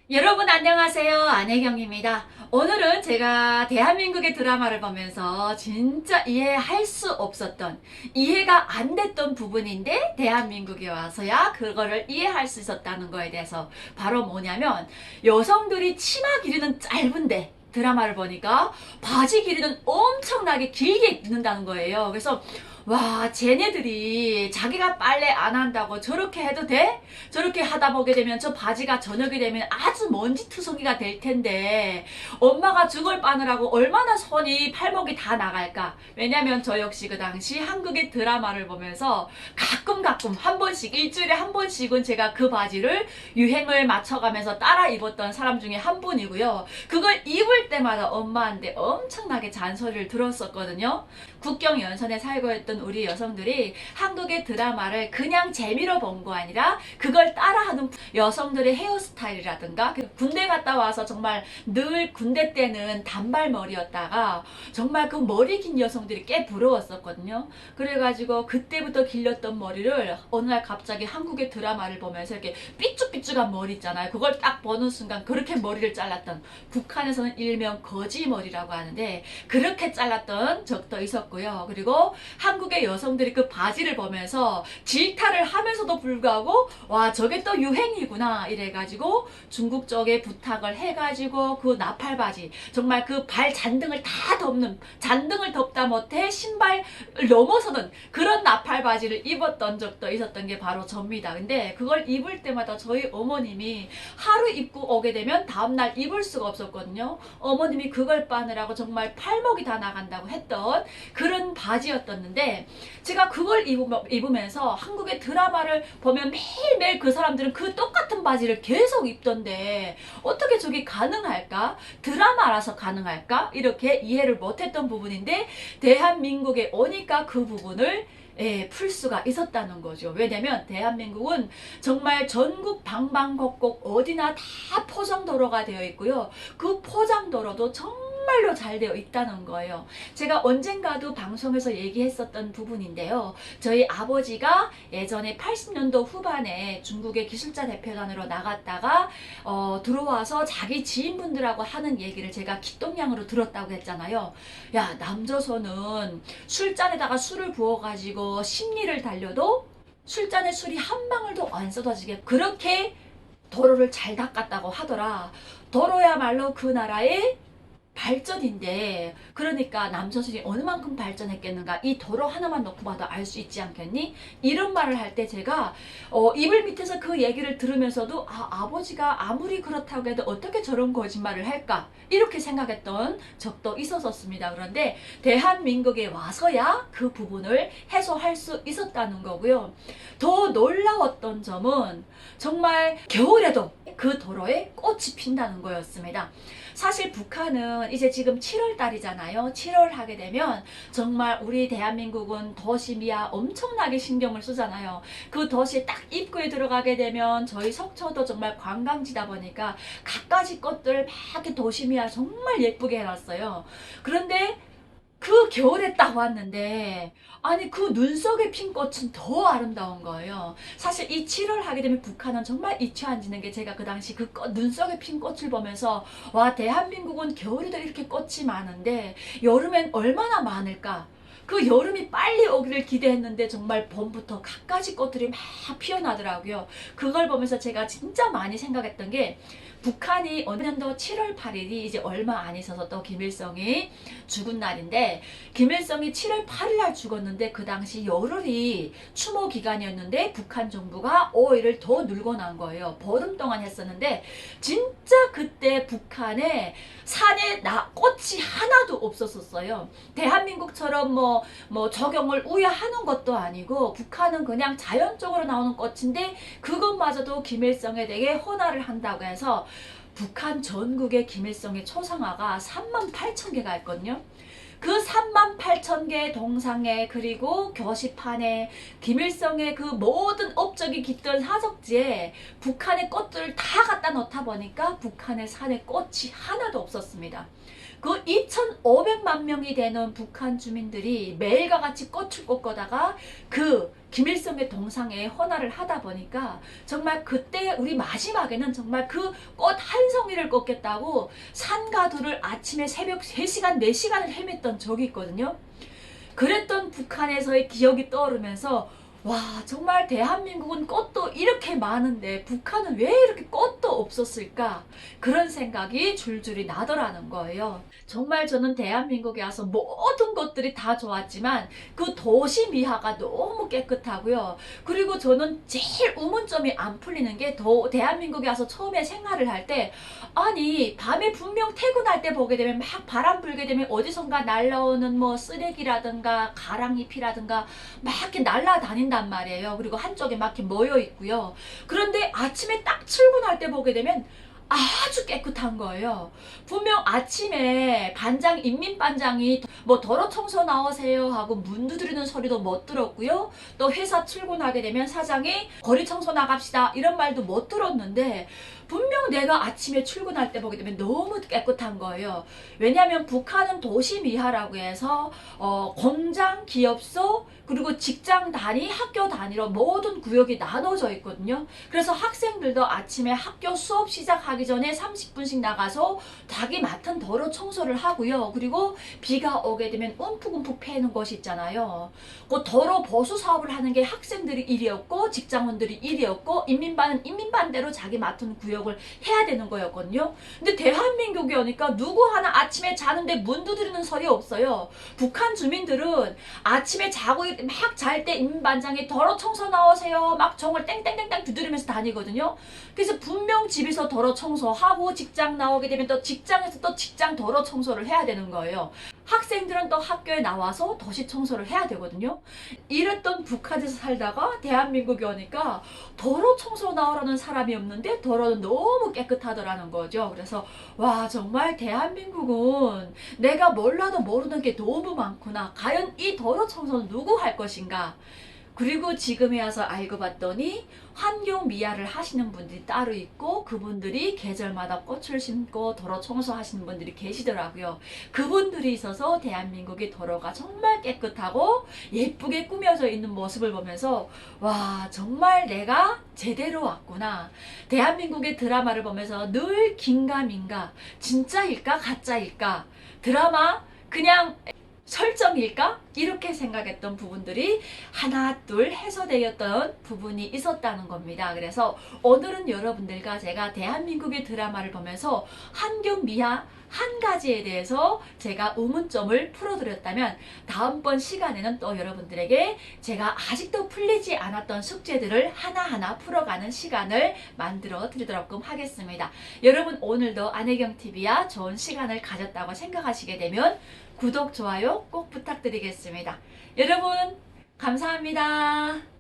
여러분 안녕하세요. 안혜경입니다. 오늘은 제가 대한민국의 드라마를 보면서 진짜 이해할 수 없었던, 이해가 안 됐던 부분인데 대한민국에 와서야 그거를 이해할 수 있었다는 거에 대해서 바로 뭐냐면, 여성들이 치마 길이는 짧은데 드라마를 보니까 바지 길이는 엄청나게 길게 입는다는 거예요. 그래서 와, 쟤네들이 자기가 빨래 안 한다고 저렇게 해도 돼? 저렇게 하다 보게 되면 저 바지가 저녁이 되면 아주 먼지투성이가 될 텐데 엄마가 죽을 바느라고 얼마나 손이 팔목이 다 나갈까? 왜냐면 저 역시 그 당시 한국의 드라마를 보면서 가끔 한 번씩, 일주일에 한 번씩은 제가 그 바지를 유행을 맞춰가면서 따라 입었던 사람 중에 한 분이고요. 그걸 입을 때마다 엄마한테 엄청나게 잔소리를 들었었거든요. 국경 연선에 살고 있던 우리 여성들이 한국의 드라마를 그냥 재미로 본 거 아니라 그걸 따라하는 여성들의 헤어스타일이라든가, 군대 갔다 와서 정말 늘 군대 때는 단발머리였다가 정말 그 머리 긴 여성들이 꽤 부러웠었거든요. 그래가지고 그때부터 길렀던 머리를 어느 날 갑자기 한국의 드라마를 보면서 이렇게 삐쭉삐쭉한 머리 있잖아요. 그걸 딱 보는 순간 그렇게 머리를 잘랐던, 북한에서는 일명 거지머리라고 하는데 그렇게 잘랐던 적도 있었고요. 그리고 한국의 여성들이 그 바지를 보면서 질타를 하면서도 불구하고 와, 저게 또 유행이구나 이래가지고 중국 쪽에 부탁을 해가지고 그 나팔바지, 정말 그 발 잔등을 다 덮는, 잔등을 덮다 못해 신발을 넘어서는 그런 나팔바지를 입었던 적도 있었던 게 바로 접니다. 근데 그걸 입을 때마다 저희 어머님이 하루 입고 오게 되면 다음날 입을 수가 없었거든요. 어머님이 그걸 빠느라고 정말 팔목이 다 나간다고 했던 그런 바지였었는데, 제가 그걸 입으면서 한국의 드라마를 보면 매일매일 그 사람들은 그 똑같은 바지를 계속 입던데 어떻게 저게 가능할까? 드라마라서 가능할까? 이렇게 이해를 못했던 부분인데, 대한민국에 오니까 그 부분을 풀 수가 있었다는 거죠. 왜냐면 대한민국은 정말 전국 방방곡곡 어디나 다 포장도로가 되어 있고요. 그 포장도로도 정말로 잘 되어 있다는 거예요. 제가 언젠가도 방송에서 얘기했었던 부분인데요. 저희 아버지가 예전에 80년도 후반에 중국의 기술자 대표단으로 나갔다가 들어와서 자기 지인분들하고 하는 얘기를 제가 기똥냥으로 들었다고 했잖아요. 야, 남조선은 술잔에다가 술을 부어가지고 심리를 달려도 술잔에 술이 한 방울도 안 쏟아지게 그렇게 도로를 잘 닦았다고 하더라. 도로야말로 그 나라의 발전인데, 그러니까 남조선이 어느 만큼 발전했겠는가, 이 도로 하나만 놓고 봐도 알 수 있지 않겠니? 이런 말을 할 때 제가 이불 밑에서 그 얘기를 들으면서도 아버지가 아무리 그렇다고 해도 어떻게 저런 거짓말을 할까, 이렇게 생각했던 적도 있었었습니다. 그런데 대한민국에 와서야 그 부분을 해소할 수 있었다는 거고요. 더 놀라웠던 점은 정말 겨울에도 그 도로에 꽃이 핀다는 거였습니다. 사실 북한은 이제 지금 7월 달이잖아요. 7월 하게 되면 정말 우리 대한민국은 도심이야 엄청나게 신경을 쓰잖아요. 그 도시 딱 입구에 들어가게 되면 저희 속초도 정말 관광지다 보니까 갖가지 꽃들 막 이렇게 도심이야 정말 예쁘게 해놨어요. 그런데 그 겨울에 딱 왔는데, 아니 그 눈 속에 핀 꽃은 더 아름다운 거예요. 사실 이 7월 하게 되면 북한은 정말 잊혀 앉는 게, 제가 그 당시 그 눈 속에 핀 꽃을 보면서 와, 대한민국은 겨울에도 이렇게 꽃이 많은데 여름엔 얼마나 많을까, 그 여름이 빨리 오기를 기대했는데 정말 봄부터 갖가지 꽃들이 막 피어나더라고요. 그걸 보면서 제가 진짜 많이 생각했던 게, 북한이 어느 년도 7월 8일이 이제 얼마 안 있어서 또 김일성이 죽은 날인데, 김일성이 7월 8일 날 죽었는데 그 당시 열흘이 추모 기간이었는데 북한 정부가 5일을 더 늘고 난 거예요. 보름 동안 했었는데 진짜 그때 북한에 산에 꽃이 하나도 없었었어요. 대한민국처럼 뭐 적용을 우회하는 것도 아니고 북한은 그냥 자연적으로 나오는 꽃인데 그것마저도 김일성에 대해 헌화를 한다고 해서 북한 전국에 김일성의 초상화가 38,000개가 있거든요. 그 38,000개 동상에, 그리고 교시판에 김일성의 그 모든 업적이 깃든 사적지에 북한의 꽃들을 다 갖다 놓다 보니까 북한의 산에 꽃이 하나도 없었습니다. 그 2,500만 명이 되는 북한 주민들이 매일과 같이 꽃을 꽂거다가 그 김일성의 동상에 헌화를 하다 보니까 정말 그때 우리 마지막에는 정말 그 꽃 한 송이를 꽂겠다고 산가두를 아침에 새벽 3시간, 4시간을 헤맸던 적이 있거든요. 그랬던 북한에서의 기억이 떠오르면서 와, 정말 대한민국은 꽃도 이렇게 많은데 북한은 왜 이렇게 꽃도 없었을까? 그런 생각이 줄줄이 나더라는 거예요. 정말 저는 대한민국에 와서 모든 것들이 다 좋았지만 그 도시 미화가 너무 깨끗하고요. 그리고 저는 제일 의문점이 안 풀리는 게 대한민국에 와서 처음에 생활을 할 때 아니 밤에 분명 퇴근할 때 보게 되면 막 바람 불게 되면 어디선가 날라오는 뭐 쓰레기라든가 가랑잎이라든가 막 이렇게 날아다닌단 말이에요. 그리고 한쪽에 막 이렇게 모여 있고요. 그런데 아침에 딱 출근할 때 보게 되면 아주 깨끗한 거예요. 분명 아침에 반장, 인민반장이 뭐 도로 청소 나오세요 하고 문 두드리는 소리도 못 들었고요. 또 회사 출근하게 되면 사장이 거리 청소 나갑시다 이런 말도 못 들었는데 분명 내가 아침에 출근할 때 보게 되면 너무 깨끗한 거예요. 왜냐하면 북한은 도시 미화라고 해서 공장, 기업소, 그리고 직장 단위, 학교 단위로 모든 구역이 나눠져 있거든요. 그래서 학생들도 아침에 학교 수업 시작하기 전에 30분씩 나가서 자기 맡은 도로 청소를 하고요. 그리고 비가 오게 되면 움푹움푹 패는 곳이 있잖아요. 그 도로 보수 사업을 하는 게 학생들이 일이었고 직장원들이 일이었고 인민반은 인민반대로 자기 맡은 구역을 해야 되는 거였거든요. 근데 대한민국에 오니까 누구 하나 아침에 자는데 문 두드리는 소리 없어요. 북한 주민들은 아침에 자고 막 잘 때 인민반장이 도로 청소 나오세요 막 종을 땡땡땡땡 두드리면서 다니거든요. 그래서 분명 집에서 도로 청소하고 직장 나오게 되면 또 직장에서 또 직장 도로 청소를 해야 되는 거예요. 학생들은 또 학교에 나와서 도시 청소를 해야 되거든요. 이랬던 북한에서 살다가 대한민국에 오니까 도로 청소 나오라는 사람이 없는데 도로는 너무 깨끗하더라는 거죠. 그래서 와, 정말 대한민국은 내가 몰라도 모르는 게 너무 많구나. 과연 이 도로 청소는 누구 할 것인가? 그리고 지금에 와서 알고 봤더니 환경 미화를 하시는 분들이 따로 있고 그분들이 계절마다 꽃을 심고 도로 청소하시는 분들이 계시더라고요. 그분들이 있어서 대한민국의 도로가 정말 깨끗하고 예쁘게 꾸며져 있는 모습을 보면서 와, 정말 내가 제대로 왔구나. 대한민국의 드라마를 보면서 늘 긴가민가, 진짜일까 가짜일까, 드라마 그냥 설정일까? 이렇게 생각했던 부분들이 하나 둘 해소되었던 부분이 있었다는 겁니다. 그래서 오늘은 여러분들과 제가 대한민국의 드라마를 보면서 환경 미화 한 가지에 대해서 제가 의문점을 풀어드렸다면 다음번 시간에는 또 여러분들에게 제가 아직도 풀리지 않았던 숙제들을 하나하나 풀어가는 시간을 만들어 드리도록 하겠습니다. 여러분 오늘도 안혜경TV와 좋은 시간을 가졌다고 생각하시게 되면 구독, 좋아요 꼭 부탁드리겠습니다. 여러분 감사합니다.